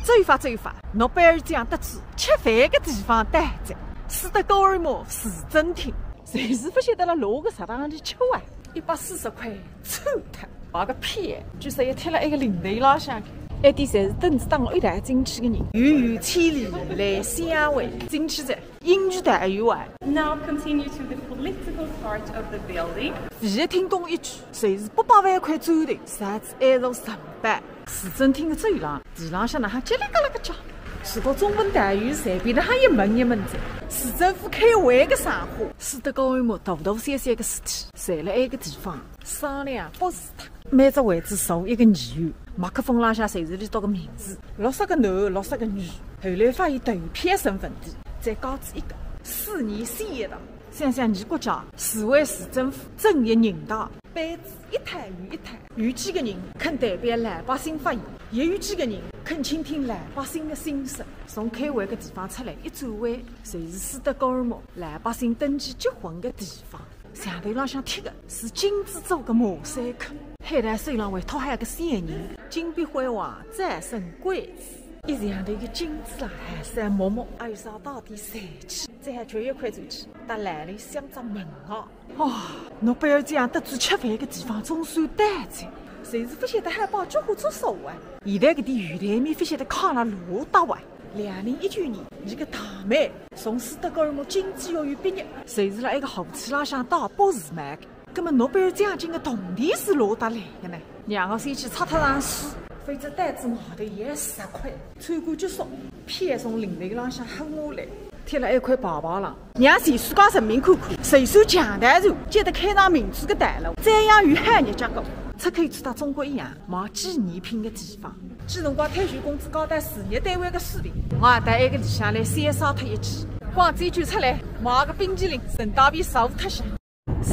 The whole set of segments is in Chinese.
走法走法，诺贝尔奖得主吃饭的地方待在斯德哥尔摩市政厅。谁是不晓得了落个啥当里吃啊？140块，臭他！画个屁！据说也贴了一个领队老乡。一点侪是凳子当一台进去的人，远远千里来相会。进去者，英语单元外。Now continue to the political part of the building. 唯一听懂一句，谁是800万块砖头，啥子还如上班。市政厅的走廊，地浪向那哈叽里嘎啦个叫。除过中文单元，随便那哈一门子。市政府开会的场合，斯德哥尔摩大大小小的事体，侪辣埃个地方商量布置它。每只位置坐一个议员，麦克风浪向随时里读个名字，60个男，60个女。后来发现头片身份地，再告知一个4年新一党。想想你国家市委市政府正一人大，班子一摊又一摊，有几个人肯代表老百姓发言，也有几个人肯倾听老百姓的心声。从开会的地方出来一转弯，就是斯德哥尔摩老百姓登记结婚的地方。墙头浪向贴的是金子做的马赛克，海滩手浪会套还有个仙人，金碧辉煌，再生贵子。一样的一个金子啦，还是默默，还有啥到底帅气？这还缺一块出去，但来里想着问号。诺贝尔奖得主吃饭的地方总算待在，谁是不晓得海报菊花做手啊？现在搿点鱼台面不晓得扛了罗大碗。2019年，一个大妹从斯德哥尔摩经济学院毕业，随时辣一个后期浪向当博士卖的。那么诺贝尔奖金的铜钿是罗得来的呢？让我先去擦脱上水。非洲单子码头也10块，参观结束，偏从领队浪向喊我来，贴了一块牌牌上，让全世界人民看看，谁算强大船接得开上民主的大路，瞻仰与汉日结构，出口去到中国一样买纪念品的地方。记辰光退休工资交代事业单位的书里，我也带一个里向来闪烧脱一记，光这句出来，买个冰淇淋，顺道便烧脱下。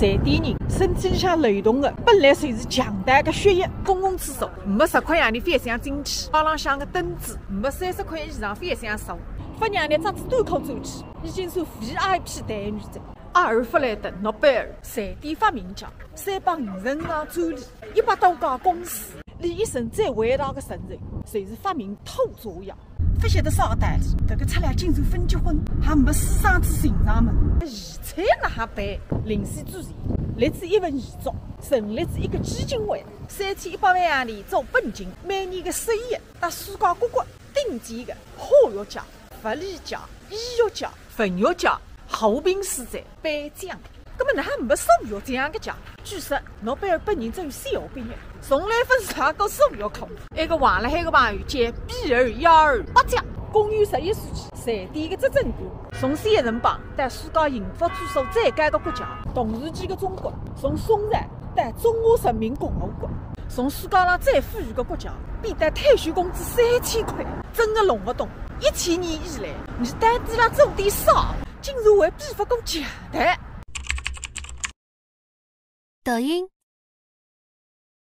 瑞典人身体里向流动的本来就是强大的血液。公共厕所没10块洋钿非常进去，包浪向的凳子没30块以上非常少。不让你张子端口走起，已经算 VIP 待遇者。阿尔弗雷德·诺贝尔，瑞典发明家，350项专利，100多家公司，里一生最伟大的承认，就是发明透作药。不晓得啥个道理，这个出来竟然分结婚，还没私生子寻上门。遗产那还办？临时主义，立志一份遗嘱，成立一个基金会，3100万洋钿做本金，每年的11亿，到世界各国顶级的化学家、物理家、医学家、文学家、和平使者颁奖。根本还没数学这样的奖。据说诺贝尔本人只有小学毕业，从来不上过数学课。一个忘了海的朋友借B212得奖。公元11世纪，瑞典的执政官从西人邦带世界幸福指数最高的国家，同时期的中国从松赞带中华人民共和国，从世界上最富裕的国家变带退休工资3000块，真的弄不懂。1000年以来，你到底啦做点啥，竟然会比不过强大？抖音。